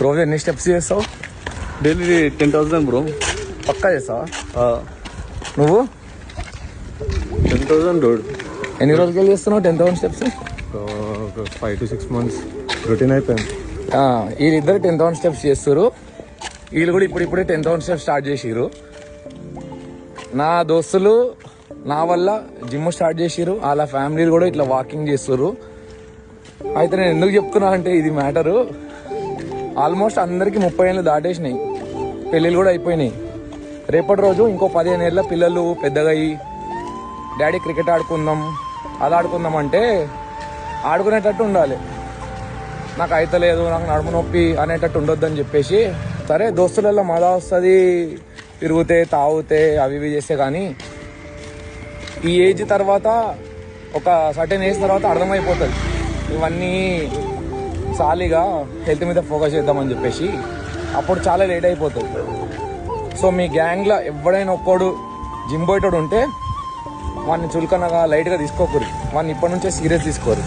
రోజు ఎన్ని స్టెప్స్ చేస్తావు? Daily 10,000 bro. పక్కా చేస్తావా? నువ్వు 10,000 రోడ్. ఎన్ని రోజులకి వెళ్ళి చేస్తున్నావు 10,000 స్టెప్స్? 5 to 6 months రొటీన్ అయిపోయింది. వీళ్ళిద్దరు 10,000 స్టెప్స్ చేస్తారు. వీళ్ళు కూడా ఇప్పుడే 10,000 స్టెప్స్ స్టార్ట్ చేసిర్రు. నా దోస్తులు నా వల్ల జిమ్ స్టార్ట్ చేసిర్రు. వాళ్ళ ఫ్యామిలీలు కూడా ఇట్లా వాకింగ్ చేస్తారు. అయితే నేను ఎందుకు చెప్తున్నా అంటే ఇది మ్యాటరు. ఆల్మోస్ట్ అందరికీ 30 ఏళ్ళు దాటేసినాయి, పెళ్ళిళ్ళు కూడా అయిపోయినాయి. రేపటి రోజు ఇంకో 15 ఏళ్ళ పిల్లలు పెద్దగా అయ్యి డాడీ క్రికెట్ ఆడుకుందాం అది ఆడుకుందాం అంటే ఆడుకునేటట్టు ఉండాలి. నాకు అయితలేదు, నాకు నడుము నొప్పి అనేటట్టు ఉండొద్దని చెప్పేసి సరే దోస్తులలో మజా వస్తుంది తిరుగుతే తాగితే అవి ఇవి చేస్తే. కానీ ఈ ఏజ్ తర్వాత ఒక సర్టెన్ ఏజ్ తర్వాత అర్థమైపోతుంది ఇవన్నీ సాలిగా హెల్త్ మీద ఫోకస్ చేద్దామని చెప్పేసి. అప్పుడు చాలా లేట్ అయిపోతుంది. సో మీ గ్యాంగ్లో ఎవడైనా ఒక్కడు జిమ్ పోయేటోడు ఉంటే వాడిని చులకనగా లైట్గా తీసుకోకూరి, వాడిని ఇప్పటి నుంచే సీరియస్ తీసుకోరు.